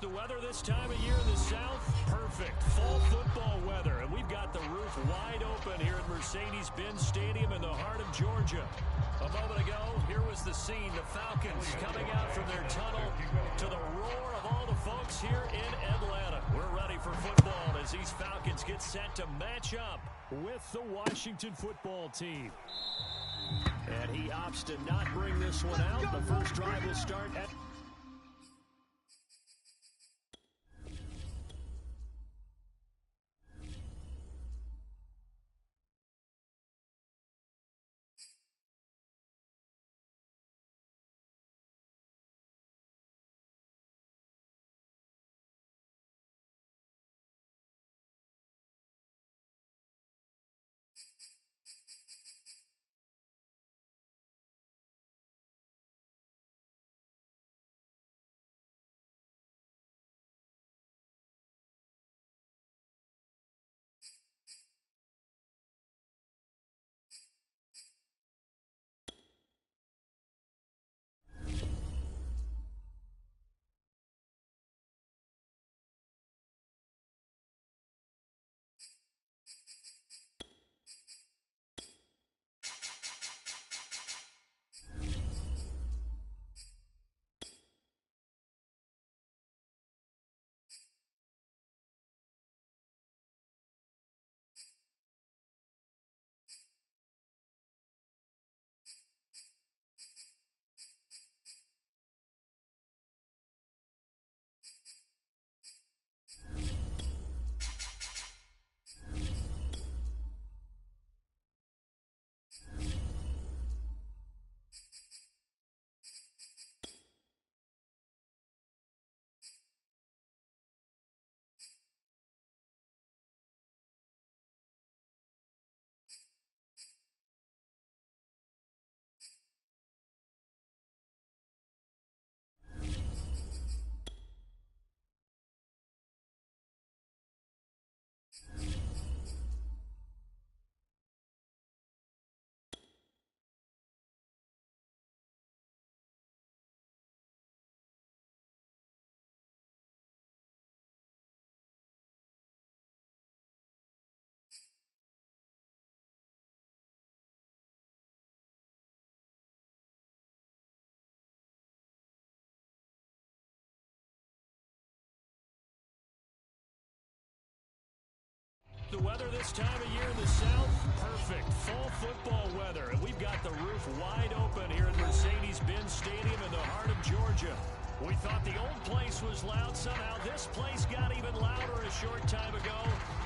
The weather this time of year in the South, perfect. Fall football weather, and we've got the roof wide open here at Mercedes-Benz Stadium in the heart of Georgia. A moment ago, here was the scene. The Falcons coming out from their tunnel to the roar of all the folks here in Atlanta. We're ready for football as these Falcons get set to match up with the Washington football team. And he opts to not bring this one out. The first drive will start at... The weather this time of year in the South, perfect. Fall football weather, and we've got the roof wide open here at Mercedes-Benz Stadium in the heart of Georgia. We thought the old place was loud. Somehow this place got even louder a short time ago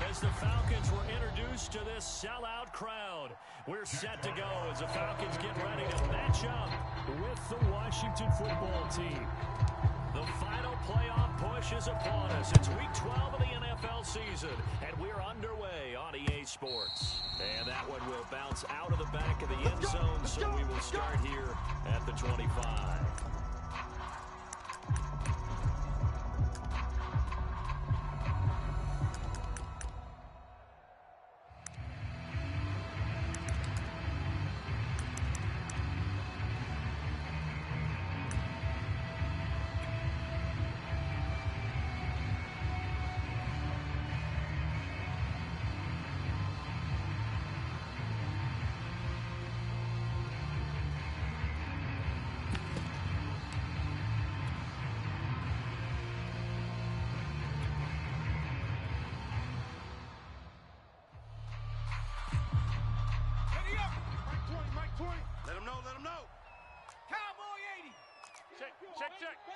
as the Falcons were introduced to this sellout crowd. We're set to go as the Falcons get ready to match up with the Washington football team. The final playoff push is upon us. It's week 12 of the NFL season, and we're underway on EA Sports. And that one will bounce out of the back of the end zone, so we will start here at the 25.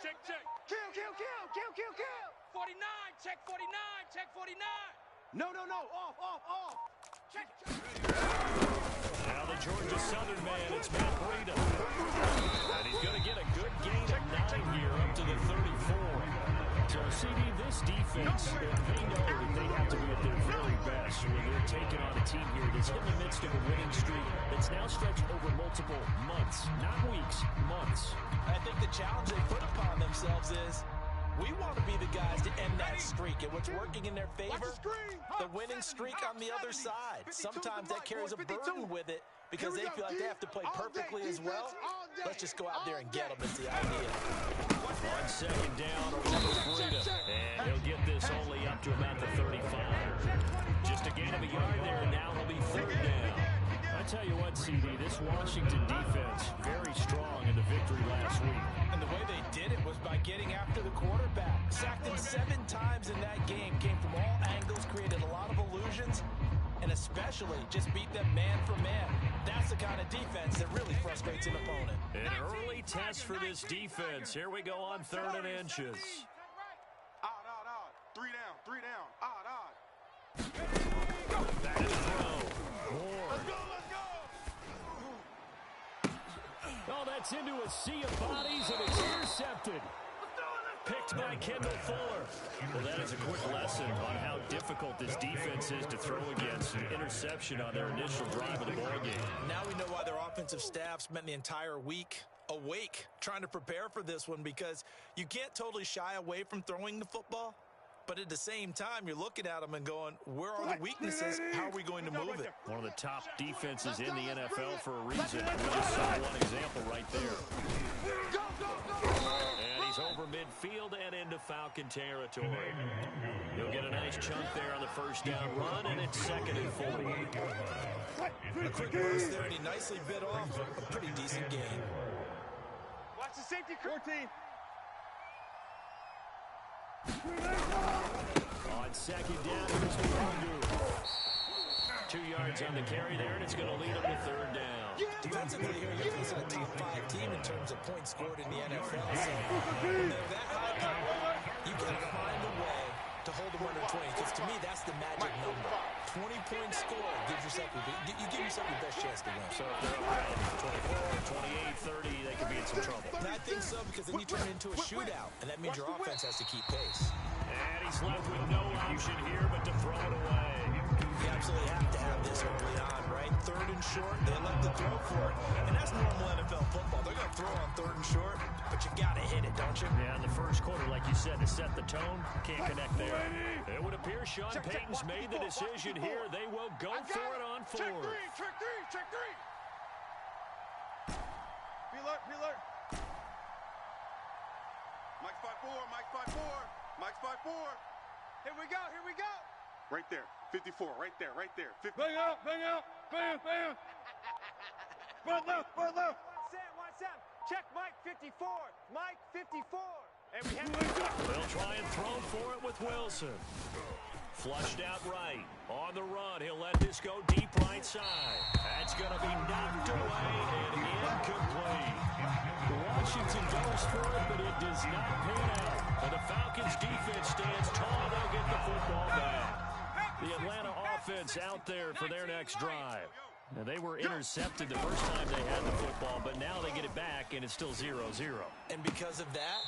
Check. Kill. 49, check 49. No. Off. Check. Now the Georgia Southern man, it's Matt Breida. And he's going to get a good gain of 9 here up to the 34. So, CD, this defense, they know that they have to be at their very best when they're taking on a team here that's in the midst of a winning streak that's now stretched over multiple months, not weeks, months. I think the challenge they put upon themselves is we want to be the guys to end that streak, and what's working in their favor, the winning streak on the other side. Sometimes that carries a burden with it because they feel like they have to play perfectly as well. Let's just go out there and get them is the idea. On second down, and he'll get this only up to about the 35. Just a gain of a yard there, and now he'll be third down. I tell you what, CD, this Washington defense, very strong in the victory last week. And the way they did it was by getting after the quarterback. Sacked him 7 times in that game, came from all angles, created a lot of illusions, and especially just beat them man for man. That's the kind of defense that really frustrates an opponent. An early test for this defense. Here we go on 3rd and inches. Odd. 3 down. 3 down. Odd. Back to throw. Ward. Oh, that's into a sea of bodies, and it's intercepted. Picked by Kendall Fuller. Well, that is a quick lesson on how difficult this defense is to throw against. An interception on their initial drive of the ballgame. Now we know why their offensive staff spent the entire week awake trying to prepare for this one, because you can't totally shy away from throwing the football. But at the same time, you're looking at them and going, where are the weaknesses? How are we going to move it? One of the top defenses in the NFL for a reason. We just saw one example right there. And he's over midfield and into Falcon territory. He'll get a nice chunk there on the first down run, and it's 2nd and 40. A quick burst there, and he nicely bit off a pretty decent gain. Watch the safety. 14. On second down, here's Mwangu. 2 yards on the carry there, and it's going to lead him to 3rd down. Defensively here, you're facing a top 5 team in terms of points scored in the NFL. So when they're that high power, you got to find a way to hold them under 20. Because to me, that's the magic number. 20 points scored gives yourself you give yourself your best chance to win. So if they're up 24, 28, 30, they could be in some trouble. And I think so, because then you turn it into a shootout, and that means your offense has to keep pace. And he's left with no option here but to throw it away. You absolutely have to have this early on, right? 3rd and short, they left the throw for it. And that's normal NFL football. They're going to throw on 3rd and short, but you got to hit it, don't you? Yeah, in the first quarter, like you said, to set the tone, can't connect there. It would appear Sean Payton's made the decision here. They will go for it on 4th. Check three. Be alert. Mike's 5-4. Mike's 5-4. Here we go. Right there. 54. Right there. 50. Bang out. Bam. Front left. Watch Sam. Check Mike 54. Mike 54. And we have They'll try and throw for it with Wilson. Flushed out right. On the run, he'll let this go deep right side. That's going to be knocked away and incomplete. Washington goes for it, but it does not pan out. And the Falcons defense stands tall. They'll get the football back. The Atlanta offense out there for their next drive. Now, they were intercepted the first time they had the football, but now they get it back, and it's still 0-0. And because of that,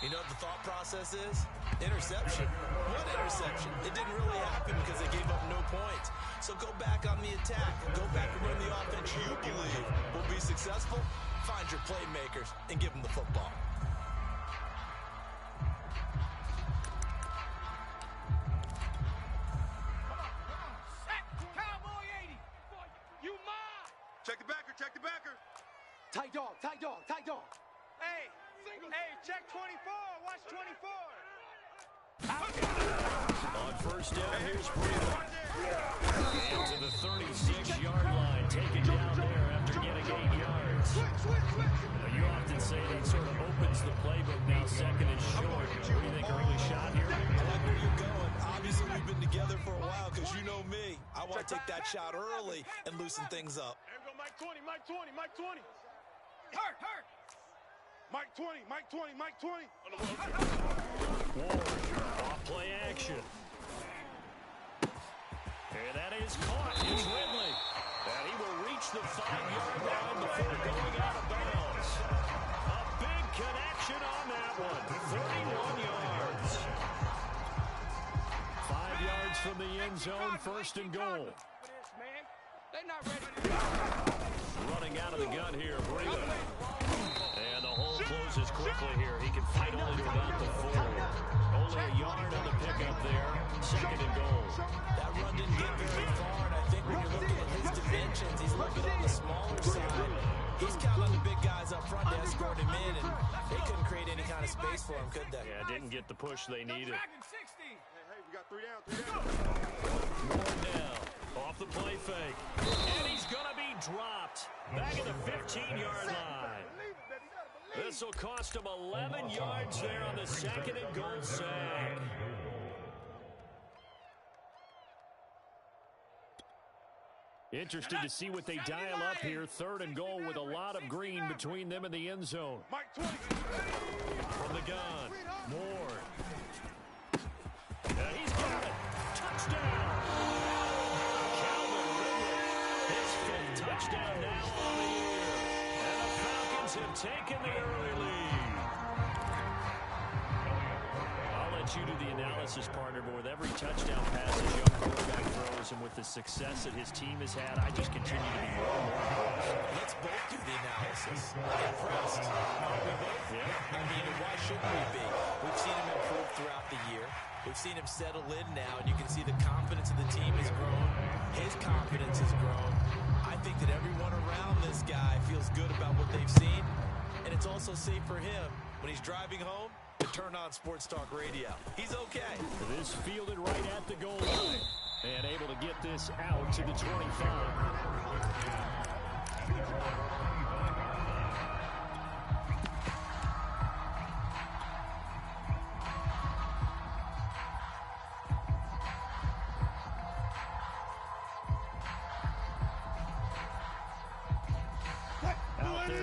you know what the thought process is? Interception. What interception? It didn't really happen because they gave up no points. So go back on the attack. Go back and run the offense you believe will be successful. Find your playmakers and give them the football. Check the backer. Tight dog. Hey, check 24. Watch 24. On first down, here's Breida. And to the 36-yard line, taken down there after getting 8 yards. Now, you often say that sort of opens the playbook now, 2nd and short. What do you think, early shot here? I like where you're going. Obviously, we've been together for a while because you know me. I want to take that shot early and loosen things up. There we go, Mike 20. Hurt. Mike 20. Ward, off play action. And that is caught. It's Ridley. And he will reach the 5-yard line before going out of bounds. A big connection on that one. 31 yards. 5 yards from the end zone, 1st and goal. They're not ready. Running out of the gun here, Breida. And the hole closes processes quickly here. He can fight only to about the 4. Only a yard on the pickup there. 2nd and goal. That run didn't get very far, and I think when you're looking at his dimensions, he's a little bit on the smaller side. He's counting on the big guys up front to escort him in, and they couldn't create any kind of space for him, could they? Yeah, didn't get the push they needed. Hey, we got 3 down, 3 down. More down. Off the play fake. And he's going to be dropped. Back at the 15-yard line. This will cost him 11 yards there on the 2nd and goal sack. Interested to see what they dial up here. 3rd and goal with a lot of green between them and the end zone. From the gun, Moore. And he's got it. Touchdown. Calvin Ridley, his 5th touchdown now on the year. And the Falcons have taken the early lead. I'll let you do the analysis, partner, but with every touchdown pass his young quarterback throws and with the success that his team has had, I just continue to be more and more impressed. Let's both do the analysis. Impressed. Aren't we both? Yeah. I mean, why shouldn't we be? We've seen him improve throughout the year. We've seen him settle in now, and you can see the confidence of the team has grown. His confidence has grown. I think that everyone around this guy feels good about what they've seen, and it's also safe for him when he's driving home to turn on Sports Talk Radio. He's okay. This fielded right at the goal line and able to get this out to the 25.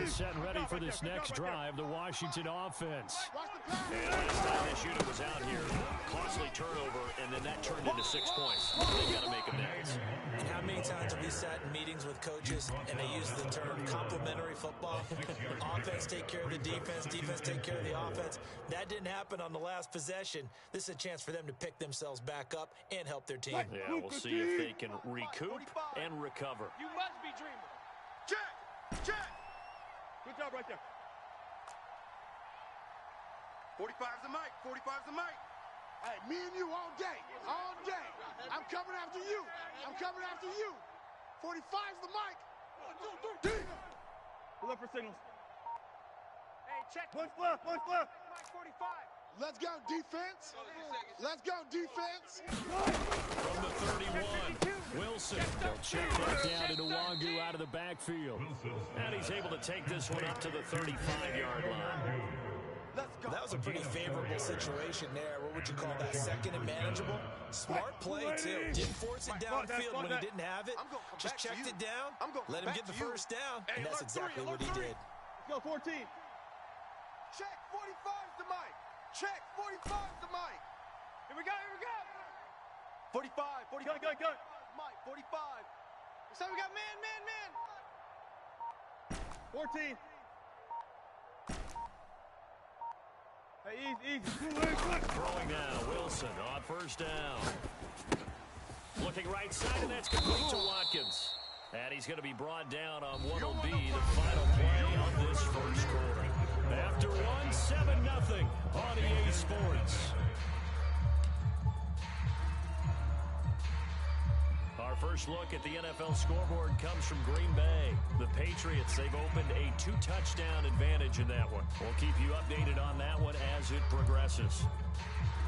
Set and ready for this next drive, the Washington offense. And last time this unit was out here, costly turnover, and then that turned into 6 points. They got to make amends. And how many times have we sat in meetings with coaches and they use the term complementary football? Offense take care of the defense, defense take care of the offense. That didn't happen on the last possession. This is a chance for them to pick themselves back up and help their team. Yeah, we'll see if they can recoup and recover. You must be dreaming. Check! Check! Good job right there. 45's the mic. 45's the mic. Hey, me and you all day. All day. I'm coming after you. I'm coming after you. 45's the mic. 1, 2, 3. We'll look for signals. Hey, check. Push left. Mike 45. Let's go, defense. Let's go, defense. From the 31, Wilson. They'll check that down to Nwangu out of the backfield. And he's able to take this one up to the 35-yard line. That was a pretty favorable situation there. What would you call that? 2nd and manageable? Smart play, too. Didn't force it downfield when he didn't have it. Just checked it down, let him get the first down, and that's exactly what he did. Let's go, 14. Check, 45's the mic. Check, 45's the mic. Here we go. 45. Go. Mike, 45. So we got man. 14. Hey, easy. Throwing now, Wilson on 1st down. Looking right side, and that's complete to Watkins. And he's going to be brought down on what will be the final play of this first quarter. After 7-0 on EA Sports. Our first look at the NFL scoreboard comes from Green Bay. The Patriots, they've opened a 2-touchdown advantage in that one. We'll keep you updated on that one as it progresses.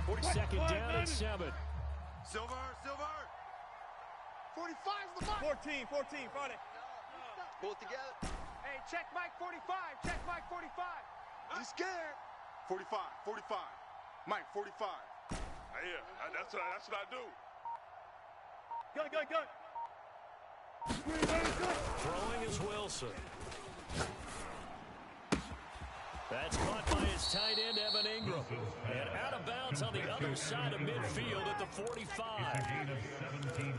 2nd down and 7. Silver. 45's the mic. 14, Friday. Pull it together. Hey, check Mike 45. Check Mike 45. He's scared. 45. Mike, 45. Yeah, that's what I do. Go. Throwing is Wilson. That's caught by his tight end, Evan Ingram. And out of bounds on the other side of midfield at the 45.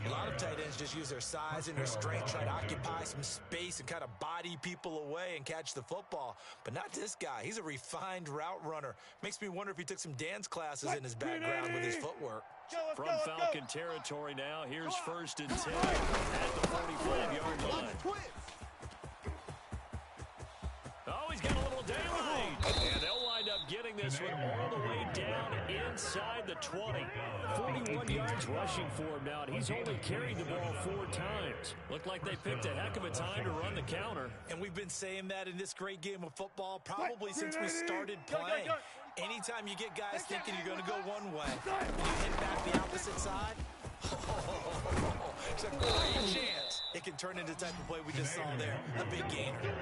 A lot of tight ends just use their size and their strength, try to occupy some space and kind of body people away and catch the football. But not this guy. He's a refined route runner. Makes me wonder if he took some dance classes in his background with his footwork. From Falcon territory now, here's 1st and 10 at the 45-yard line. Oh, he's got a little daylight. And running this one all the way down inside the 20. 41 yards rushing for him now, and he's only carried the ball 4 times. Looked like they picked a heck of a time to run the counter. And we've been saying that in this great game of football probably since we started playing. Anytime you get guys thinking you're going to go one way, and you hit back the opposite side, it's a great chance it can turn into the type of play we just saw there, a big gainer.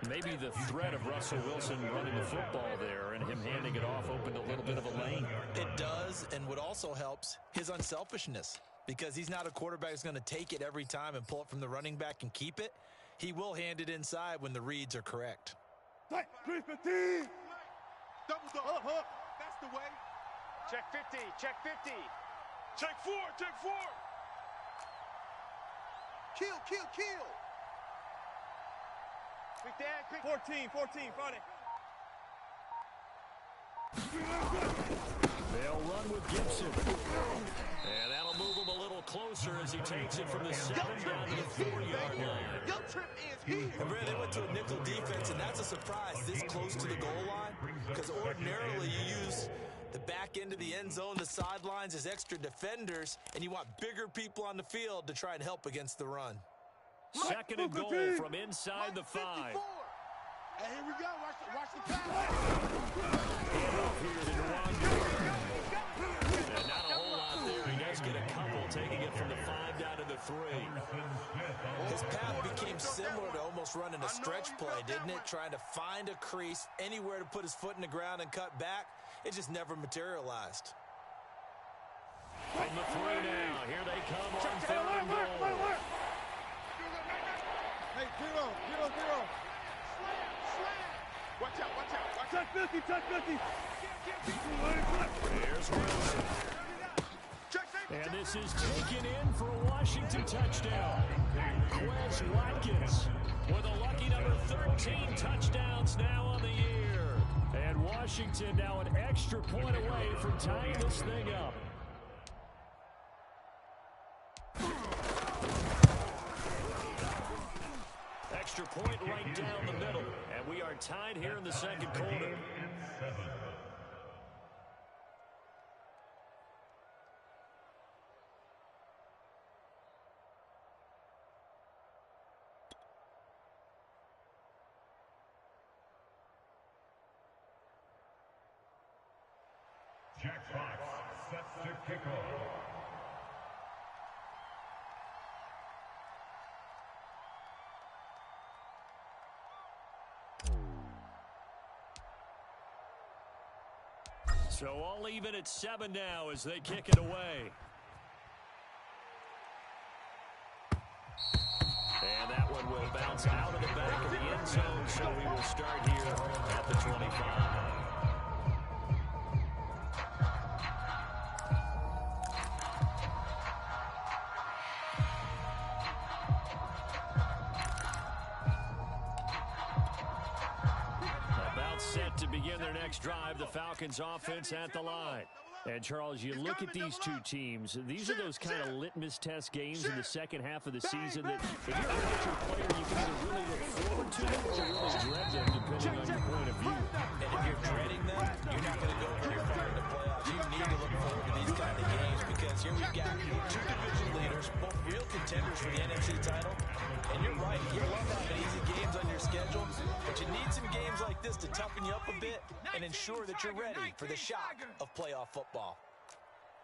Maybe the threat of Russell Wilson running the football there and him handing it off opened a little bit of a lane. It does, and what also helps, his unselfishness. Because he's not a quarterback who's going to take it every time and pull it from the running back and keep it. He will hand it inside when the reads are correct. Double dog. That's the way. Check 50, check 50. Check 4, check 4. Kill, kill, kill. Quick, Dad, quick. 14, front it. They'll run with Gibson. And that'll move him a little closer as he takes it from the 7 down to the 4-yard line. Your trip is here. And Brad, they went to a nickel defense, and that's a surprise this close to the goal line. Because ordinarily you use the back end of the end zone, the sidelines as extra defenders, and you want bigger people on the field to try and help against the run. Second and goal from inside the 5. And here we go. Watch the pass. Here to Nwangu. And not a whole lot there. He does get a couple, taking it from the 5 down to the 3. His path became similar to almost running a stretch play, didn't it? Trying to find a crease, anywhere to put his foot in the ground and cut back. It just never materialized. From the 3 now. Here they come on 3rd and goal. Hey, zero. Watch out. Check 50. Here's Wilson. And this is taken in for a Washington touchdown. Quez Watkins with a lucky number 13 touchdowns now on the year. And Washington now an extra point away from tying this thing up. Extra point right down the middle. And we are tied here in the second quarter. Jack Fox sets to kick off. So all even at 7 now as they kick it away. And that one will bounce out of the back of the end zone, so we will start here at the 25. Set to begin their next drive, the Falcons offense at the line. And, Charles, you look at these two teams, these are those kind of litmus test games in the second half of the season that if you're a pitcher player, you can either really look forward to them or really dread them, depending on your point of view. And if you're dreading them, you're not going to go very far in the playoffs. You need to look forward to these kind of games because here we've got 2 division leaders, both real contenders for the NFC title. And you're right, you love having easy games on your schedule, but you need some games like this to toughen you up a bit and ensure that you're ready for the shock of playoff football.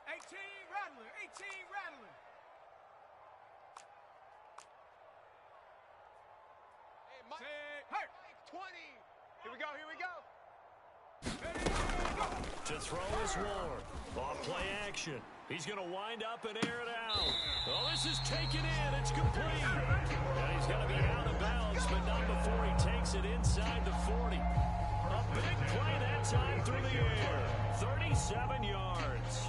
18 rattling. Hey, Mike. 20. Here we go. To throw is Ward. Off play action. He's going to wind up and air it out. Oh, this is taken in. It's complete. And he's going to be out of bounds, but not before he takes it inside the 40. A big play that time through the air. 37 yards.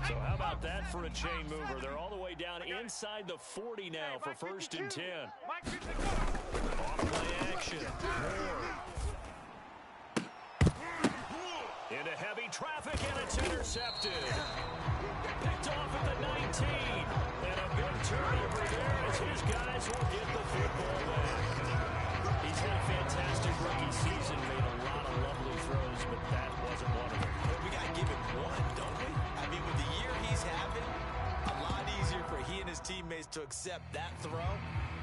So how about that for a chain mover? They're all the way down inside the 40 now for 1st and 10. Off play action. Into heavy traffic, and it's intercepted. Picked off at the 19. And a big turnover there as his guys will get the football back. had a fantastic rookie season, made a lot of lovely throws, but that wasn't one of them. Well, we got to give him one, don't we? I mean, with the year he's having, a lot easier for he and his teammates to accept that throw,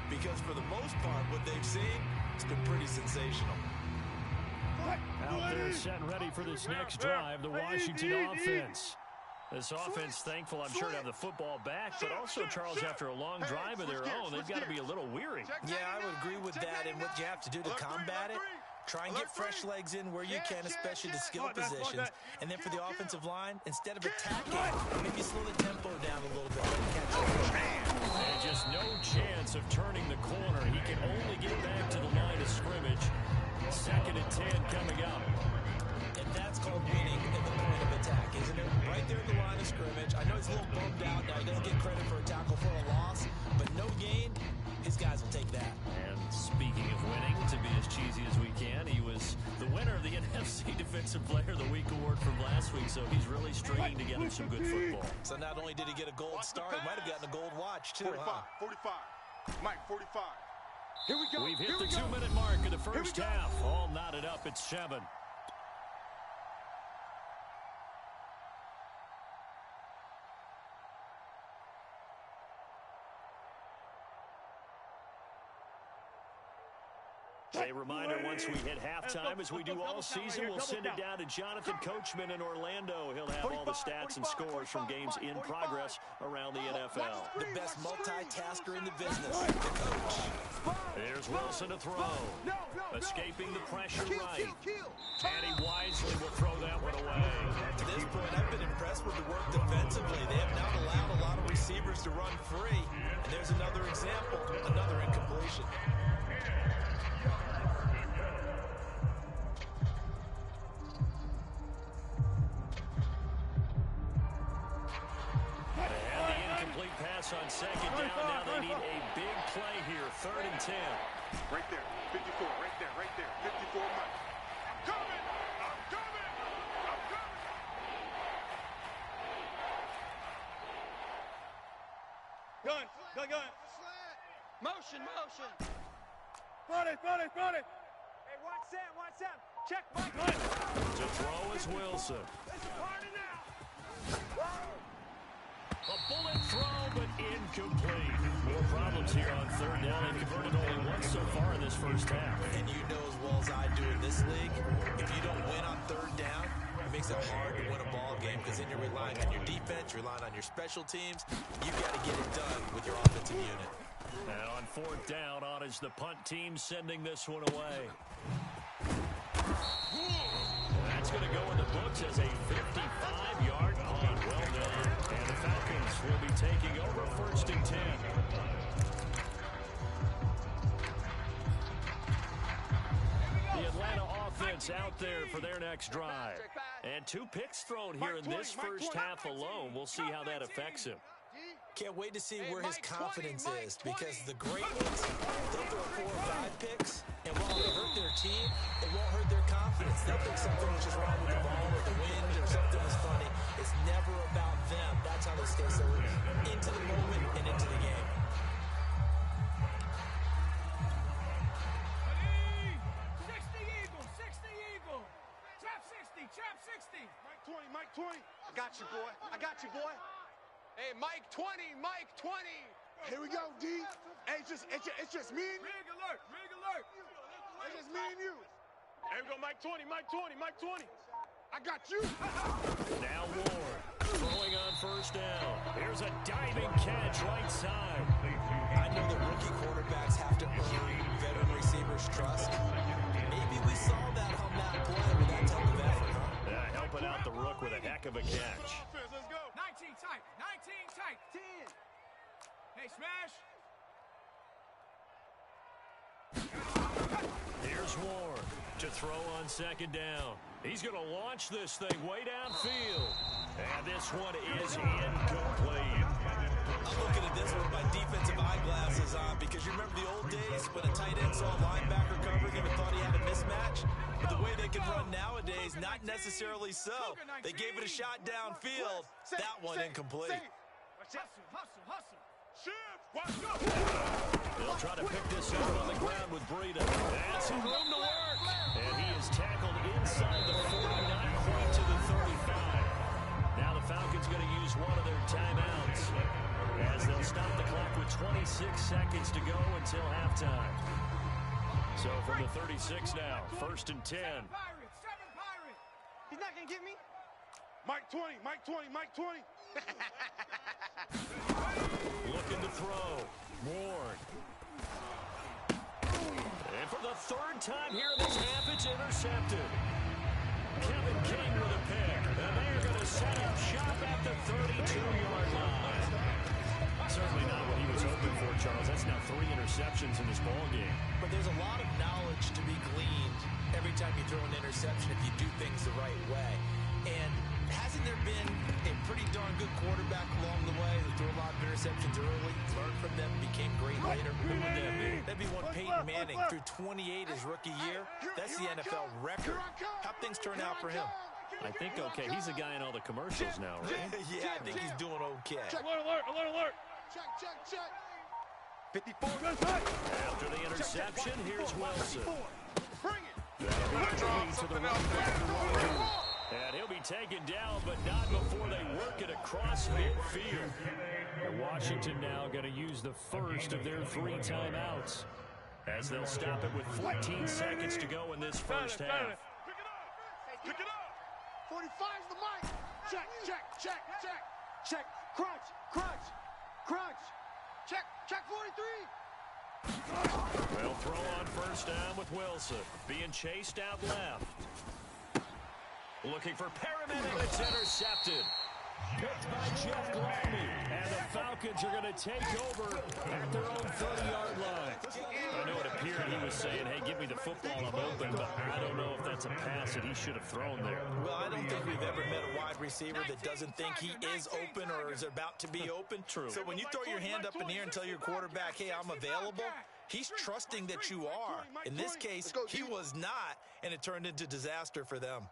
because for the most part, what they've seen, it's been pretty sensational. Out there set and ready for this next drive, the Washington offense. This offense, thankful, I'm sure, to have the football back, but also, Charles, after a long drive of their own, they've got to be a little weary. Yeah, I would agree with that, and what you have to do to combat it, try and get fresh legs in where you can, especially the skill positions. And then for the offensive line, instead of attacking, maybe slow the tempo down a little bit. And just no chance of turning the corner. He can only get back to the line of scrimmage. 2nd and 10 coming up. And that's called winning at the point of attack, isn't it? Right there at the line of scrimmage. I know he's a little bummed out now. He doesn't get credit for a tackle for a loss, but no gain, his guys will take that. And speaking of winning, to be as cheesy as we can, he was the winner of the NFC Defensive Player of the Week award from last week, so he's really stringing together some good football. So not only did he get a gold star, he might have gotten a gold watch, too, 45, huh? 45. Mike, 45. Here we go. We've hit the 2-minute mark of the first half. All knotted up at 7. A reminder, once we hit halftime, as we do all season, we'll send it down to Jonathan Coachman in Orlando. He'll have all the stats and scores from games in progress around the NFL. The best multitasker in the business, the coach. Here's Wilson to throw. Escaping the pressure right. And he wisely will throw that one away. To this point, I've been impressed with the work defensively. They have not allowed a lot of receivers to run free. And there's another example, another incompletion. On 2nd down, now they need a big play here. 3rd and 10. Right there, 54, right there, right there. 54, Mike. I'm coming! I'm coming! I'm coming! Gun. Motion. Front it. Hey, watch Sam. Check Mike. To throw is Wilson. It's a party now. A bullet throw, but incomplete. More problems here on 3rd down. They've converted only once so far in this first half. And you know as well as I do in this league, if you don't win on 3rd down, it makes it hard to win a ball game because then you're relying on your defense, you're relying on your special teams. You've got to get it done with your offensive unit. And on 4th down, on is the punt team sending this one away. That's going to go in the books as a 55-yard punt. Well done. And the Falcons will be taking over 1st and 10. The Atlanta offense out there for their next drive. And 2 picks thrown here in this first half alone. We'll see how that affects him. Can't wait to see where his confidence is, because the great ones, they'll throw 4 or 5 picks, and while they hurt their team, it won't hurt their confidence. They'll think something was just wrong with the ball or the wind or something was funny. It's never about them. That's how they stay so into the moment and into the game. Trap 60. Mike 20. I got you, boy. Hey, Mike 20. Here we go, D. Hey, it's just me and you. Rig alert. It's just me and you. Here we go, Mike 20. I got you. Now Ward throwing on 1st down. Here's a diving catch right side. I know that rookie quarterbacks have to earn veteran receivers' trust. Maybe we saw that on that play with that type of effort, huh? Helping out the rook with a heck of a catch. Let's go. 19 tight. 10. Hey, smash. Here's Ward to throw on 2nd down. He's going to launch this thing way downfield. And this one is incomplete. I'm looking at this with my defensive eyeglasses on, because you remember the old days when a tight end saw a linebacker covering him and thought he had a mismatch? But the way they can run nowadays, not necessarily so. They gave it a shot downfield. That one incomplete. Hustle. They'll try to pick this up on the ground with Breida. That's some room to work. And he is tackled inside the 40, not quite to the 35. Now the Falcons going to use one of their timeouts as they'll stop the clock with 26 seconds to go until halftime. So from the 36 now, 1st and 10. He's not going to get me. Mike 20, Mike 20, Mike 20. Looking to throw. Ward. And for the 3rd time here in this half, it's intercepted. Kevin King with a pick. And they are going to set up shop at the 32-yard line. Certainly not what he was hoping for, Charles. That's now 3 interceptions in this ball game. But there's a lot of knowledge to be gleaned every time you throw an interception if you do things the right way. And hasn't there been a pretty darn good quarterback along the way who threw a lot of interceptions early, learned from them, became great later? Who would that be? That'd be one Peyton Manning. Threw 28 his rookie year. That's the NFL record. How'd things turn out for him? I think okay. He's the guy in all the commercials now, right? Yeah, I think he's doing okay. Alert, alert, alert, alert. Check, check, check. 54. After the interception, here's Wilson. Bring it. To the right back. And he'll be taken down, but not before they work it across midfield. And Washington now going to use the first of their 3 timeouts as they'll stop it with 14 seconds to go in this first half. Pick it up. 45's the mic. Check, check, check, check. Check. Crunch, crunch, crunch. Check, check 43. They'll throw on 1st down with Wilson. Being chased out left. Looking for paramedic. It's intercepted. Picked by Jeff Gladney. And the Falcons are going to take over at their own 30-yard line. I know it appeared he was saying, hey, give me the football, I'm open, but I don't know if that's a pass that he should have thrown there. Well, I don't think we've ever met a wide receiver that doesn't think he is open or is about to be open. True. So when you throw your hand up in the air and tell your quarterback, hey, I'm available, he's trusting that you are. In this case, he was not, and it turned into disaster for them.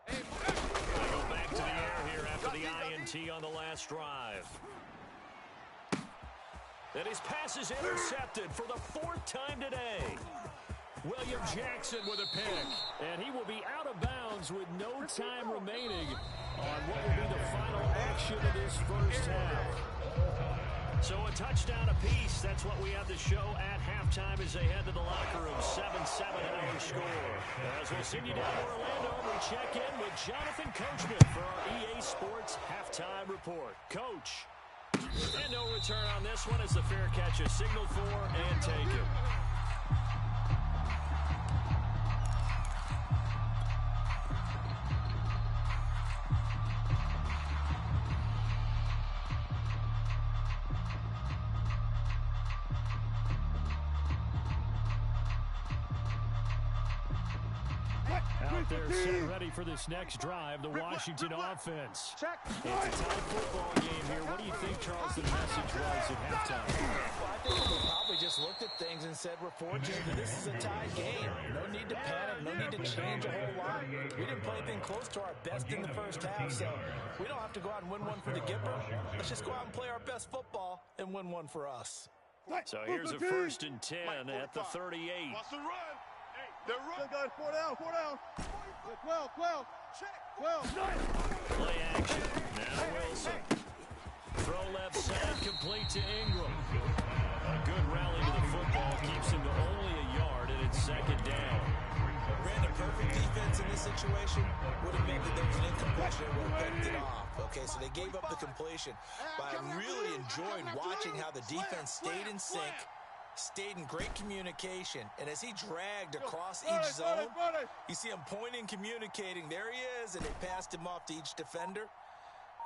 They go back to the air here after the INT on the last drive. And his pass is intercepted for the 4th time today. William Jackson with a pick. And he will be out of bounds with no time remaining on what will be the final action of this first half. So a touchdown apiece. That's what we have to show at halftime as they head to the locker room. 7-7 our score. As we'll send you down to Orlando, we check in with Jonathan Coachman for our EA Sports Halftime Report. Coach. And no return on this one as the fair catch is signaled for and taken. Out there set ready for this next drive, the Washington offense. Check. It's a tight football game here. What do you think, Charles, the message was at halftime? Well, I think they probably just looked at things and said, we're fortunate that this is a tied game. No need to panic, no need to change a whole lot. We didn't play anything close to our best in the first half, so we don't have to go out and win one for the Gipper. Let's just go out and play our best football and win one for us. So here's a 1st and 10 at the 38. Watch the run. They're running. Guys, 4 down, 4 down. 12, 12. Check. 12. Play action. Now Wilson. Throw left side, complete to Ingram. A good rally to the football keeps him to only a yard, and it's 2nd down. Ran a perfect defense in this situation. Would have meant that there was an incompletion and would have picked it off. Okay, so they gave up the completion. But I really enjoyed watching how the defense stayed in sync, stayed in great communication, and as he dragged across each zone, you see him pointing, communicating. There he is, and they passed him off to each defender.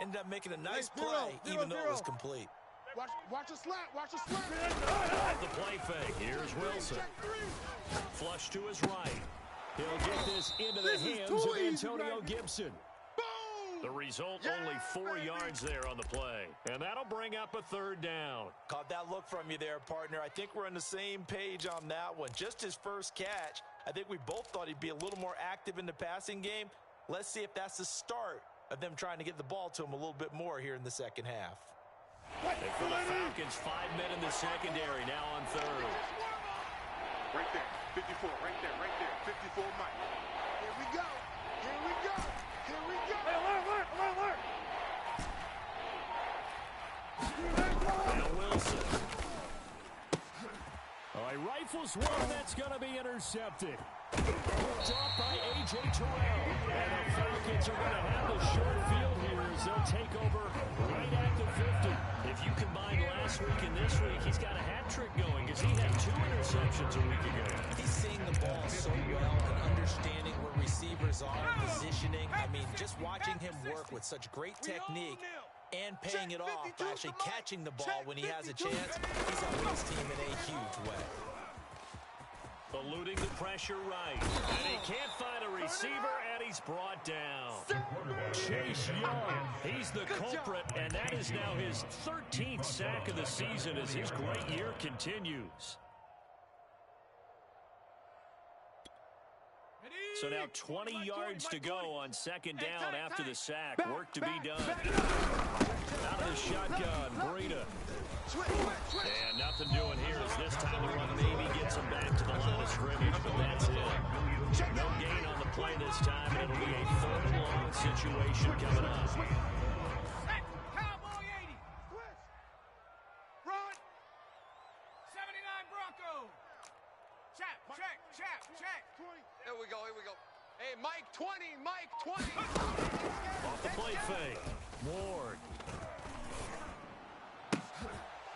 Ended up making a nice play, even though it was complete. Watch a slant, watch a slant. Off the play fake. Here's Wilson. Flush to his right. He'll get this into the hands of Antonio Gibson. The result, only 4 yards there on the play. And that'll bring up a 3rd down. Caught that look from you there, partner. I think we're on the same page on that one. Just his first catch, I think we both thought he'd be a little more active in the passing game. Let's see if that's the start of them trying to get the ball to him a little bit more here in the second half. And for the Falcons, 5 men in the secondary, now on 3rd. Right there. 54. Right there. Right there. 54 Mike. Here we go. Here we go. Here we go. Hey, alert. Now Wilson. Oh, he rifles one that's going to be intercepted. Picked off by A.J. Terrell. And the Falcons are going to have the short field here as they'll take over right at the 50. If you combine last week and this week, he's got a hat trick going because he had 2 interceptions a week ago. He's seeing the ball so well and understanding where receivers are, positioning. I mean, just watching him work with such great technique and paying it off by actually catching the ball when he has a chance, he's helping his team in a huge way. Eluding the pressure right. And he can't find a receiver, and he's brought down. Chase Young, he's the culprit, and that is now his 13th sack of the season as his great year continues. So now 20 yards to go on second down after the sack. Work to be done. Out of the shotgun, Breida. And nothing doing here as this time the run maybe gets him back to the line of scrimmage, but that's it. No gain on the play this time, and it'll be a 3rd and long situation coming up. Cowboy 80. Switch. Run. 79 Bronco. Check. Here we go. Hey, Mike 20, Mike 20. Off the play fake. Ward.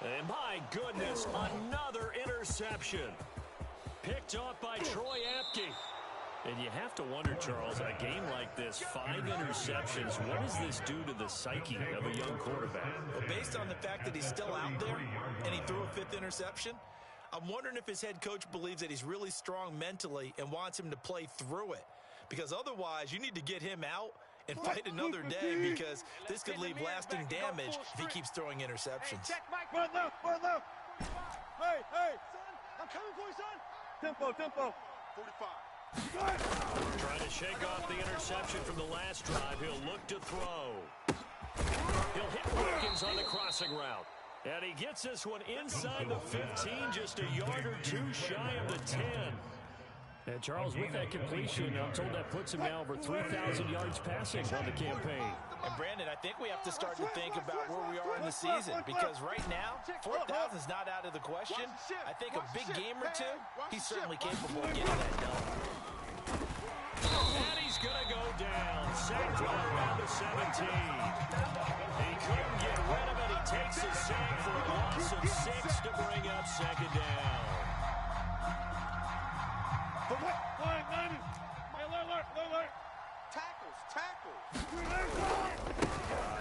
And my goodness, another interception. Picked off by Troy Apke. And you have to wonder, Charles, in a game like this, 5 interceptions, what does this do to the psyche of a young quarterback? Well, based on the fact that he's still out there and he threw a 5th interception, I'm wondering if his head coach believes that he's really strong mentally and wants him to play through it. Because otherwise, you need to get him out and fight another day, because this could leave lasting damage if he keeps throwing interceptions. Check, Mike. Run left. Hey, son. I'm coming for you, son. Tempo. 45. Trying to shake off the interception from the last drive. He'll look to throw. He'll hit Wilkins on the crossing route. And he gets this one inside the 15, just a yard or 2 shy of the 10. And Charles, with that completion, I'm told that puts him now over 3,000 yards passing on the campaign. And Brandon, I think we have to start to think about where we are in the season, because right now, 4,000 is not out of the question. I think a big game or 2, he's certainly capable of getting that done. And he's going to go down. Sacked right around the 17. He couldn't get rid of it. He takes a sack for a loss of 6 to bring up second down. Alert. Tackles.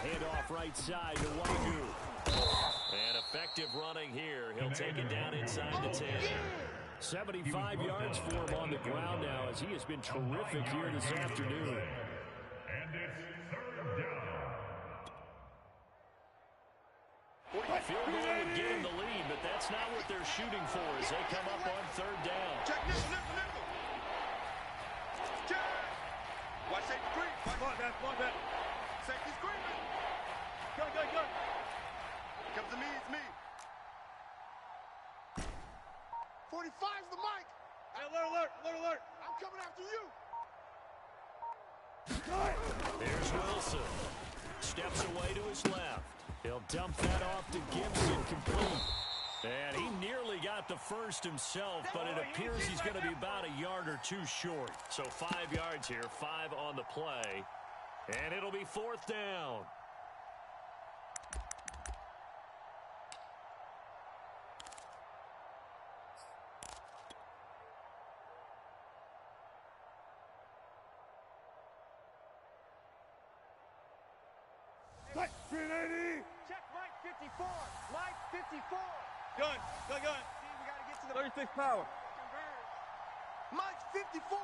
Handoff right side to Wangu. And effective running here. He'll take it down inside the 10. 75 yards for him on the ground now, as he has been terrific here this afternoon. And it's 3rd down. Field goal would get him the lead, but that's not what they're shooting for as they come up on 3rd down. Check nickel. Check. Watch safety screen. Come on, that. Safety screen. Go. Comes to me, it's me. 45's the mic. Hey, alert. I'm coming after you. There's Wilson. Steps away to his left. He'll dump that off to Gibson, complete. And he nearly got the first himself, but it appears he's going to be about a yard or 2 short. So 5 yards here, 5 on the play. And it'll be 4th down. Check, Mike 54. Mike 54. Gun. See, we got to get to the 36 power. Mike 54.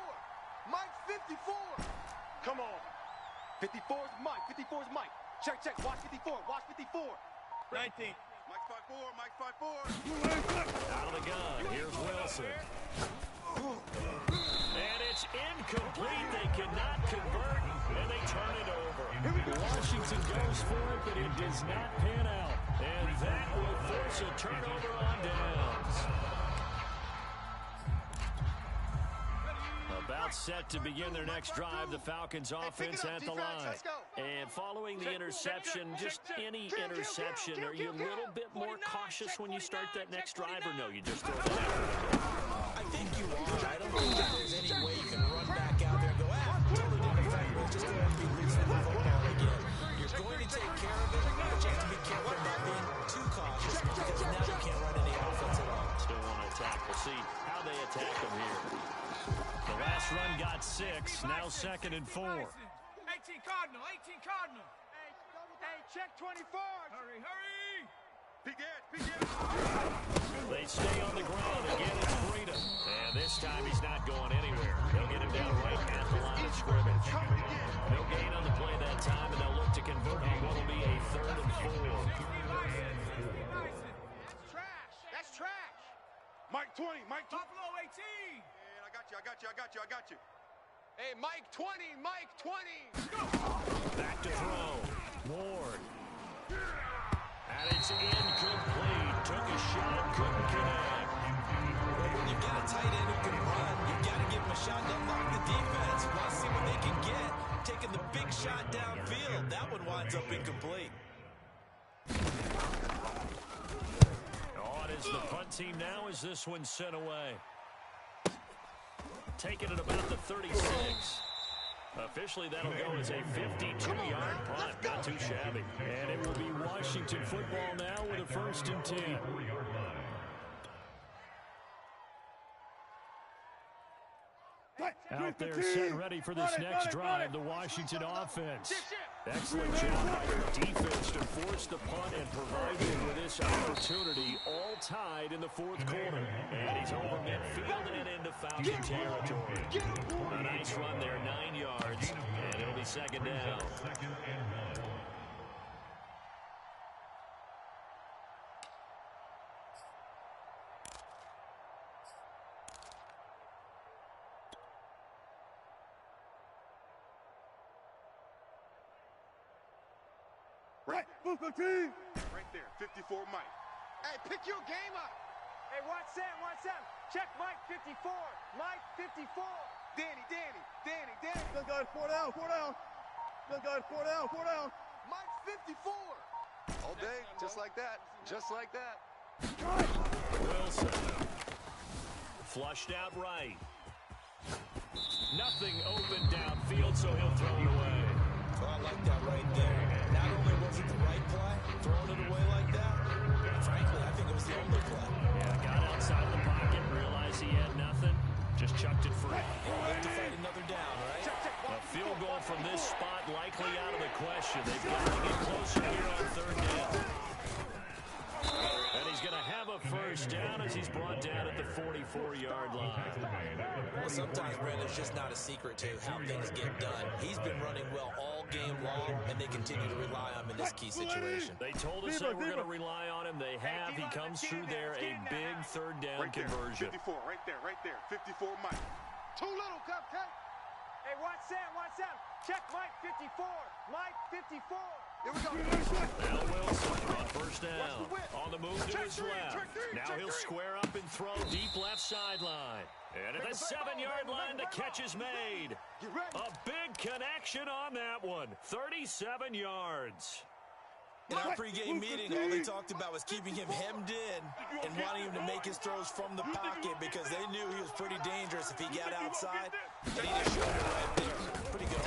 Mike 54. Come on. 54 is Mike. 54 is Mike. Check. Watch 54. 19. Mike 5-4. Mike 5-4. Out of the gun. Here's Wilson. And it's incomplete. They cannot convert, and they turn it over. Washington goes for it, but it does not pan out. And that will force a turnover on downs. about set to begin their next drive. The Falcons offense at the line. And following the interception, just any interception, are you a little bit more cautious when you start that next drive, or no, you just throw that out? I think you are. I don't think that there's any way you can run back out there and go, totally didn't affect me. Let's just go ahead and be loose with the football again. You're going to take care of it, but you have to be careful about being too cautious because now you can't run any offense at all. Still want to attack. We'll see how they attack them here. The last run got 6. Now 2nd and 4. 18 Cardinal, 18 Cardinal. Hey, check 24. Hurry, hurry. Peek edge. They stay on the ground. Again, it's Freedom. And this time he's not going anywhere. They'll get him down right at the line of scrimmage. No gain on the play that time, and they'll look to convert on what will be a 3rd and 4. That's trash. Mike 20, Mike 20. Buffalo 18. Man, I got you. Hey, Mike 20, Mike 20. Back to throw. Ward. And it's incomplete. Took a shot, couldn't connect. When you get a tight end who can run, you got to give him a shot to unlock the defense. You want to see what they can get. Taking the big shot downfield. That one winds up incomplete. Oh, it is the punt team now as this one's sent away. Taking it about the 36. Officially, that'll go as a 52-yard punt. Not too shabby. And it will be Washington football now with a 1st and 10. Out there set ready for this next drive, the Washington offense. Excellent job by their defense to force the punt and provide them with this opportunity, all tied in the 4th quarter. And he's over midfield and into Falcon territory. A nice run there, 9 yards, and it'll be 2nd down. Right there, 54 Mike. Hey, pick your game up. Hey, watch Sam. Check Mike 54. Mike 54. Danny. Good guys, 4 down. Good guys, 4 down. Mike 54. All day, just like that. Wilson. Flushed out right. Nothing open downfield, so he'll throw it away. Oh, I like that right there. Not only was it the right play, throwing it away like that, frankly, I think it was the only play. Yeah, got outside the pocket, realized he had nothing, just chucked it free. He'll have to fight another down, right? A field goal from this spot likely out of the question. They've got to get closer here on 3rd down. And he's going to have a 1st down as he's brought down at the 44-yard line. Well, sometimes, Brandon, it's just not a secret to how things get done. He's been running well all game long, and they continue to rely on him in this key situation. They told us they were going to rely on him. They have. He comes through there, a big 3rd down conversion. 54, right there. 54 Mike. Too little, Cupcake. Hey, watch Sam. Check Mike 54. Mike 54. Here we go. Now Wilson on 1st down. On the move to his left. Now he'll square up and throw deep left sideline. And at the 7-yard line, the catch is made. A big connection on that one. 37 yards. In our pregame meeting, all they talked about was keeping him hemmed in and wanting him to make his throws from the pocket because they knew he was pretty dangerous if he got outside. And he just showed it right there. Pretty good.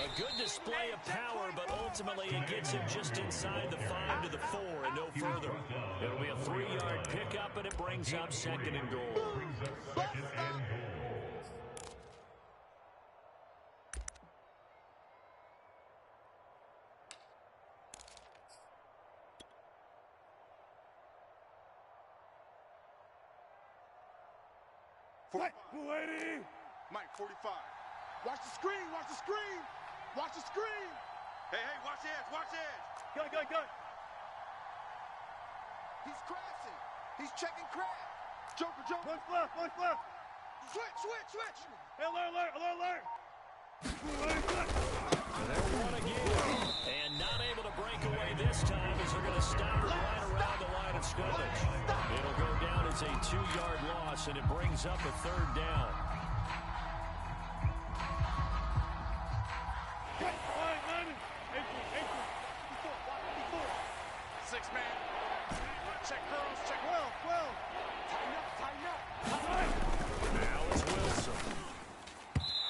A good display of power, but ultimately it gets him just inside the 5 to the 4 and no further. It'll be a 3-yard pickup, and it brings up 2nd and goal. Mike 45. Watch the screen. Hey, watch the edge. Good. He's crashing. He's checking crash. Joker. Push left. Switch. Alert. And they're one again. And not able to break away this time as they're going to stop it right around the line of scrimmage. It'll go down as a 2-yard loss, and it brings up a 3rd down. Now it's Wilson.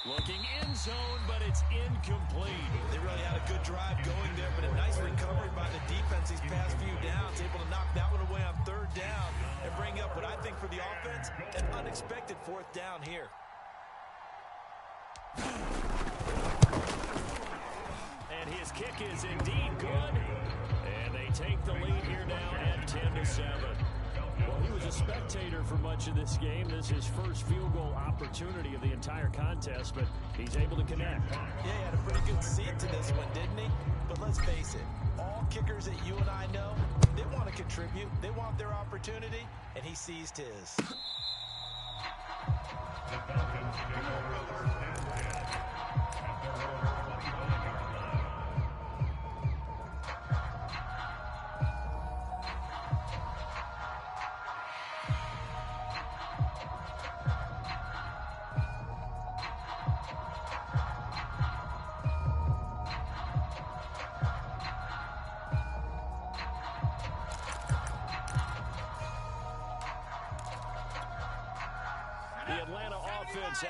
Looking in zone, but it's incomplete. They really had a good drive going there, but a nice recovery by the defense these past few downs, able to knock that one away on third down and bring up what I think for the offense, an unexpected fourth down here. And his kick is indeed good. And they take the lead here now at 10-7. Well, he was a spectator for much of this game. This is his first field goal opportunity of the entire contest, but he's able to connect. Yeah, he had a pretty good seat to this one, didn't he? But let's face it, all kickers that you and I know, they want to contribute. They want their opportunity, and he seized his.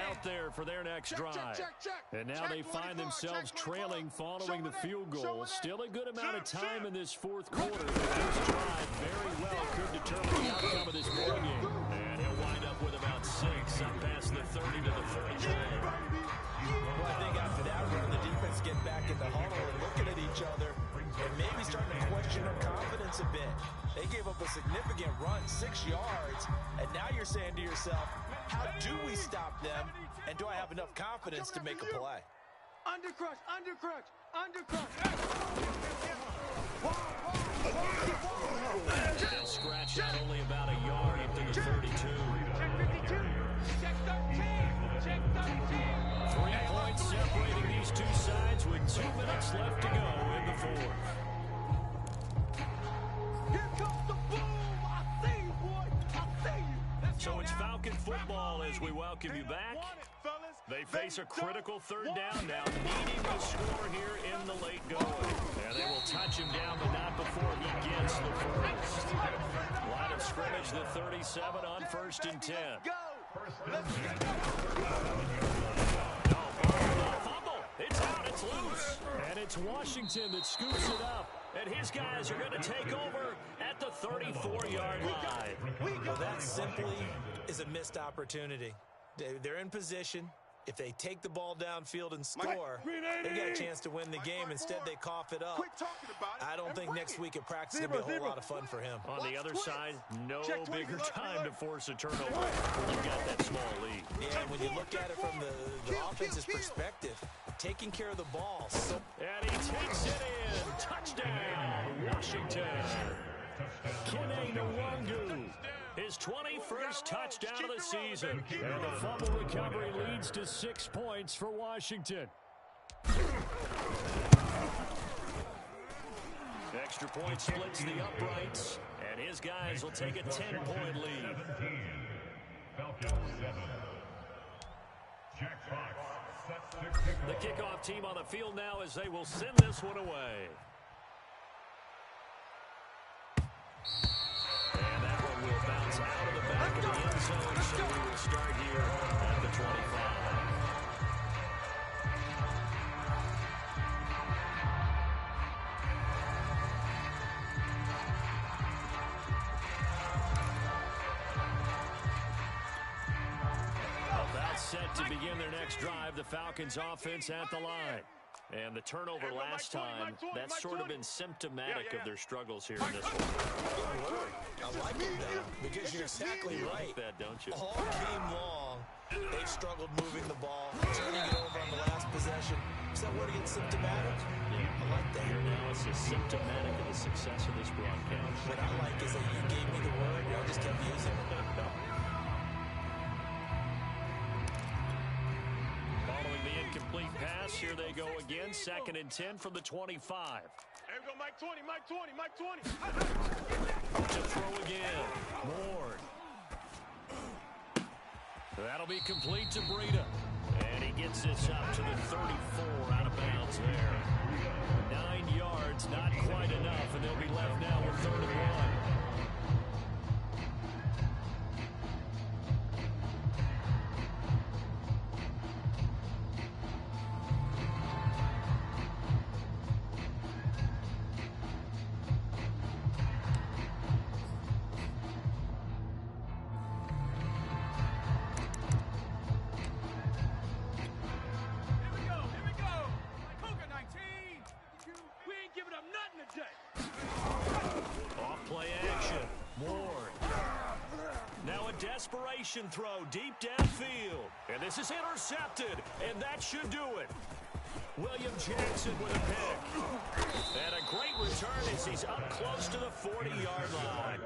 Out there for their next drive. And now they find themselves trailing following the field goal. Still a good amount of time in this fourth quarter. This drive very well could determine the outcome of this ball game. And he'll wind up with about 6 up past the 30 to the 30. Well, I think after that run, the defense get back in the huddle and looking at each other and maybe starting to question their confidence a bit. They gave up a significant run, 6 yards, and now you're saying to yourself, how do we stop them, and do I have enough confidence to make a play? Undercrush, undercrush, undercrush. They'll scratch out only about a yard up to the 32. Check 52. Check 13. Check 13. 3 points separating these two sides with 2 minutes left to go in the fourth. Here comes the boom. I see you, boy. I see you. So it's Falcon football as we welcome you back. They face a critical third down now, needing to score here in the late going. And they will touch him down, but not before he gets the first. Line of scrimmage, the 37 on 1st and 10. No fumble. It's out. It's loose. And it's Washington that scoops it up. And his guys are going to take over at the 34-yard line. Well, that simply is a missed opportunity. They're in position. If they take the ball downfield and score, they've got a chance to win the game. Instead, they cough it up. I don't think next week at practice is going to be a whole lot of fun for him. On the other side, no bigger time to force a turnover when you've got that small lead. Yeah, and when you look at it from the offense's perspective, taking care of the ball. And he takes it in. Touchdown, Washington. Kene Nwangu. His 21st touchdown of the season. And the fumble recovery leads to 6 points for Washington. Extra point splits the uprights. And his guys will take a 10-point lead. The kickoff team on the field now as they will send this one away. And that one will bounce out of the back of the end zone, so we will start here at the 25. About set to begin their next drive, the Falcons offense at the line. And the turnover last time, that's sort of been symptomatic of their struggles here in this one. I like it, though, because you're exactly right. You like that, don't you? All game long, they've struggled moving the ball, turning it over on the last possession. Is that word again, symptomatic? Yeah, I like that. Your analysis symptomatic of the success of this broadcast. What I like is that you gave me the word, and I just kept using it. Incomplete pass. Here they go again. 2nd and 10 from the 25. Here we go, Mike 20, Mike 20, Mike 20. To throw again. Ward. That'll be complete to Breida. And he gets this up to the 34 out of bounds there. 9 yards, not quite enough, and they'll be left now with 3rd and 1. desperation throw deep downfield. And this is intercepted, and that should do it. William Jackson with a pick. And a great return as he's up close to the 40-yard line.